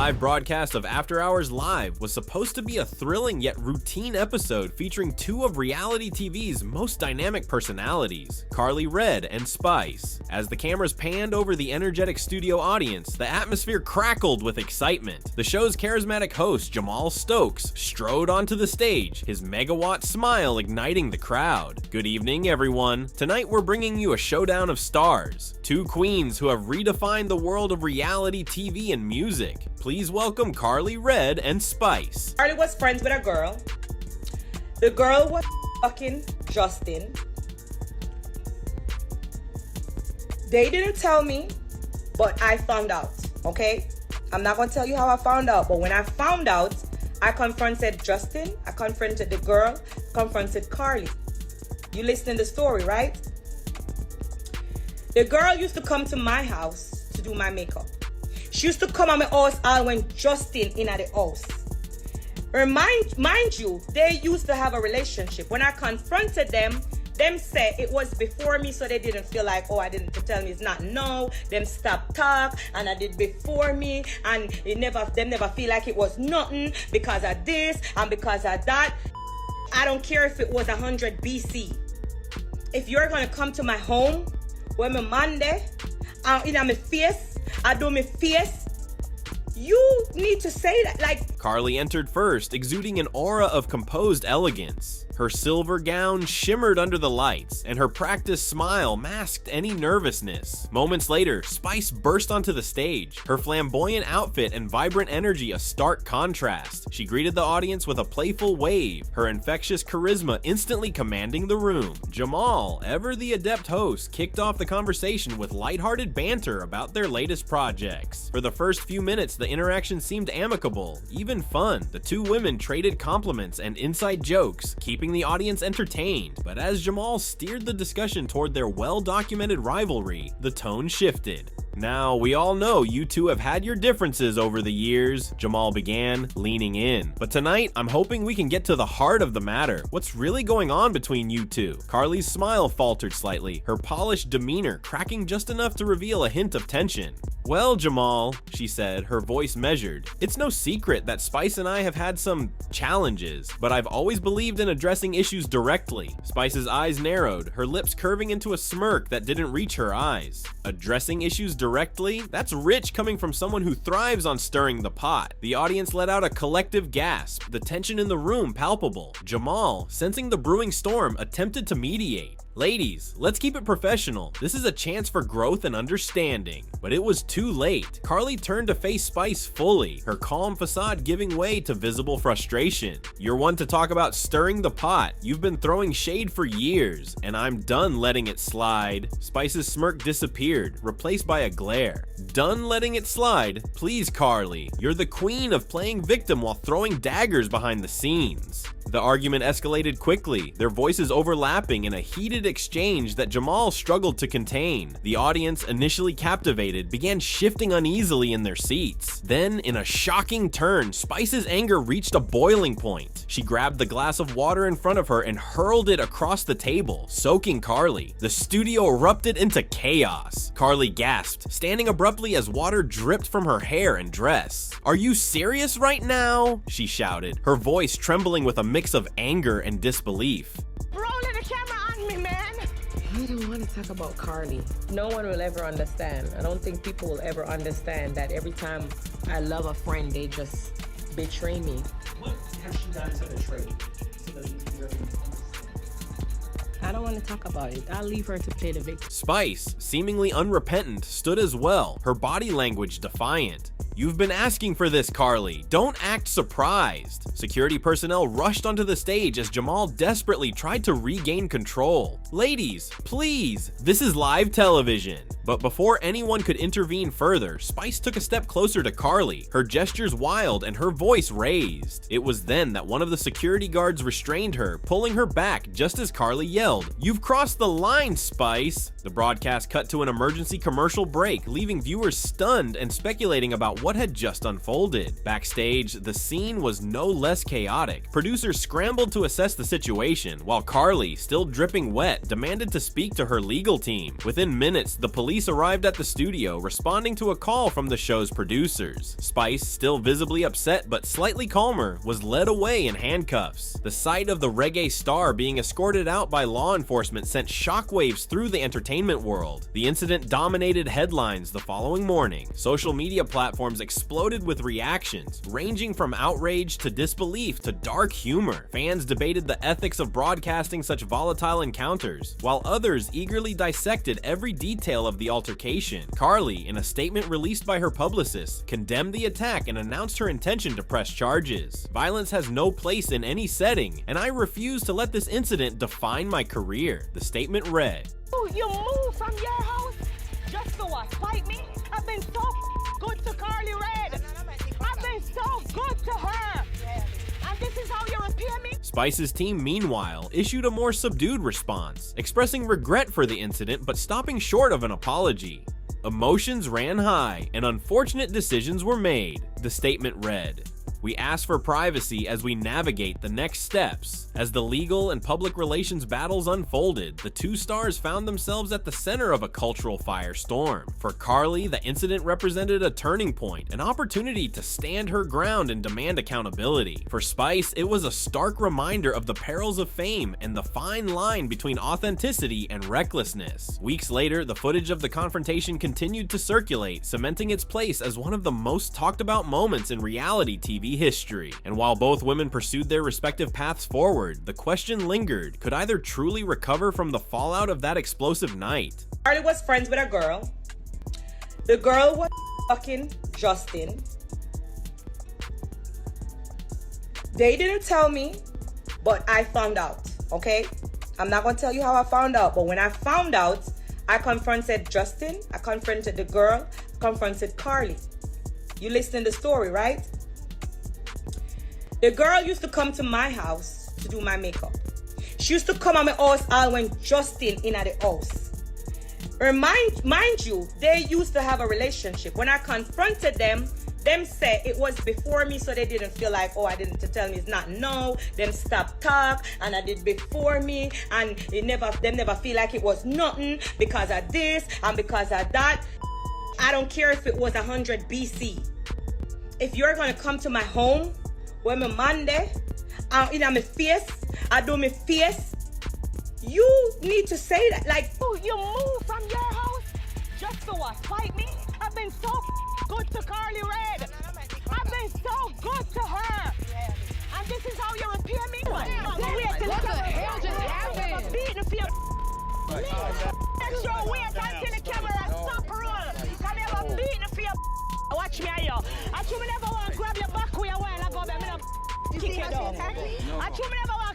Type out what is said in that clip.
live broadcast of After Hours Live was supposed to be a thrilling yet routine episode featuring two of reality TV's most dynamic personalities, Karlie Red and Spice. As the cameras panned over the energetic studio audience, the atmosphere crackled with excitement. The show's charismatic host, Jamal Stokes, strode onto the stage, his megawatt smile igniting the crowd. Good evening, everyone. Tonight we're bringing you a showdown of stars, two queens who have redefined the world of reality TV and music. Please welcome Karlie Red and Spice. Karlie was friends with a girl. The girl was fucking Justin. They didn't tell me, but I found out, okay? I'm not gonna tell you how I found out, but when I found out, I confronted Justin, I confronted the girl, confronted Karlie. You listening to the story, right? The girl used to come to my house to do my makeup. She used to come at my house all when Justin in at the house. Mind you, they used to have a relationship. When I confronted them said it was before me, so they didn't feel like, oh, I didn't tell me it's not. No, them stop talk, and I did before me, and them never feel like it was nothing because of this and because of that. I don't care if it was 100 BC. If you're gonna come to my home when my Monday, in my face, I do my face, you need to say that. Like, Karlie entered first, exuding an aura of composed elegance. Her silver gown shimmered under the lights, and her practiced smile masked any nervousness. Moments later, Spice burst onto the stage, her flamboyant outfit and vibrant energy a stark contrast. She greeted the audience with a playful wave, her infectious charisma instantly commanding the room. Jamal, ever the adept host, kicked off the conversation with lighthearted banter about their latest projects. For the first few minutes, the interaction seemed amicable, even fun. The two women traded compliments and inside jokes, keeping the audience entertained. But as Jamal steered the discussion toward their well-documented rivalry, the tone shifted. Now, we all know you two have had your differences over the years, Jamal began, leaning in. But tonight, I'm hoping we can get to the heart of the matter. What's really going on between you two? Karlie's smile faltered slightly, her polished demeanor cracking just enough to reveal a hint of tension. Well, Jamal, she said, her voice measured, it's no secret that Spice and I have had some challenges, but I've always believed in addressing issues directly. Spice's eyes narrowed, her lips curving into a smirk that didn't reach her eyes. Addressing issues directly? That's rich coming from someone who thrives on stirring the pot. The audience let out a collective gasp, the tension in the room palpable. Jamal, sensing the brewing storm, attempted to mediate. Ladies, let's keep it professional. This is a chance for growth and understanding. But it was too late. Karlie turned to face Spice fully, her calm facade giving way to visible frustration. You're one to talk about stirring the pot. You've been throwing shade for years, and I'm done letting it slide. Spice's smirk disappeared, replaced by a glare. Done letting it slide? Please, Karlie. You're the queen of playing victim while throwing daggers behind the scenes. The argument escalated quickly, their voices overlapping in a heated exchange that Jamal struggled to contain. The audience, initially captivated, began shifting uneasily in their seats. Then, in a shocking turn, Spice's anger reached a boiling point. She grabbed the glass of water in front of her and hurled it across the table, soaking Karlie. The studio erupted into chaos. Karlie gasped, standing abruptly as water dripped from her hair and dress. "Are you serious right now?" she shouted, her voice trembling with a mix of anger and disbelief. rolling the camera on me, man. I don't want to talk about Karlie. No one will ever understand. I don't think people will ever understand that every time I love a friend, they just betray me. What has she done to betray you? So that you can really understand? I don't want to talk about it. I'll leave her to play the victim. Spice, seemingly unrepentant, stood as well, her body language defiant. "You've been asking for this, Karlie. Don't act surprised." Security personnel rushed onto the stage as Jamal desperately tried to regain control. "Ladies, please, this is live television." But before anyone could intervene further, Spice took a step closer to Karlie, her gestures wild and her voice raised. It was then that one of the security guards restrained her, pulling her back just as Karlie yelled, "You've crossed the line, Spice!" The broadcast cut to an emergency commercial break, leaving viewers stunned and speculating about what had just unfolded. Backstage, the scene was no less chaotic. Producers scrambled to assess the situation, while Karlie, still dripping wet, demanded to speak to her legal team. Within minutes, the police arrived at the studio, responding to a call from the show's producers. Spice, still visibly upset but slightly calmer, was led away in handcuffs. The sight of the reggae star being escorted out by law enforcement sent shockwaves through the entertainment world. The incident dominated headlines the following morning. Social media platforms exploded with reactions, ranging from outrage to disbelief to dark humor. Fans debated the ethics of broadcasting such volatile encounters, while others eagerly dissected every detail of the altercation. Karlie, in a statement released by her publicist, condemned the attack and announced her intention to press charges. "Violence has no place in any setting, and I refuse to let this incident define my career," the statement read. You moved from your house just to what? Fight me? I've been so good to Karlie Red. I've been so good to her. And this is how you repay me? Spice's team, meanwhile, issued a more subdued response, expressing regret for the incident but stopping short of an apology. "Emotions ran high and unfortunate decisions were made," the statement read. "We ask for privacy as we navigate the next steps." As the legal and public relations battles unfolded, the two stars found themselves at the center of a cultural firestorm. For Karlie, the incident represented a turning point, an opportunity to stand her ground and demand accountability. For Spice, it was a stark reminder of the perils of fame and the fine line between authenticity and recklessness. Weeks later, the footage of the confrontation continued to circulate, cementing its place as one of the most talked about moments in reality TV history. And while both women pursued their respective paths forward, the question lingered: could either truly recover from the fallout of that explosive night? Karlie was friends with a girl. The girl was fucking Justin. They didn't tell me, but I found out, okay? I'm not gonna tell you how I found out, but when I found out, I confronted Justin, I confronted the girl, I confronted Karlie. You listening to the story, right? The girl used to come to my house to do my makeup. She used to come at my house all when Justin in at the house. Mind you, they used to have a relationship. When I confronted them said it was before me, so they didn't feel like, oh, I didn't to tell me it's not no. Them stop talk, and I did before me, and them never feel like it was nothing because of this and because of that. I don't care if it was 100 BC. If you're gonna come to my home when my Monday, in my face, I do my face, you need to say that. Like, You moved from your house just to what? Fight me? I've been so good to Karlie Red. I've been so good to her. And this is how you repay me? What the hell just happened? Beating for your extra wait until the camera stop rolling. Come here, I'm beating for your watch me here. I should never want to grab your back with your while I go back. Kick it down. I should never want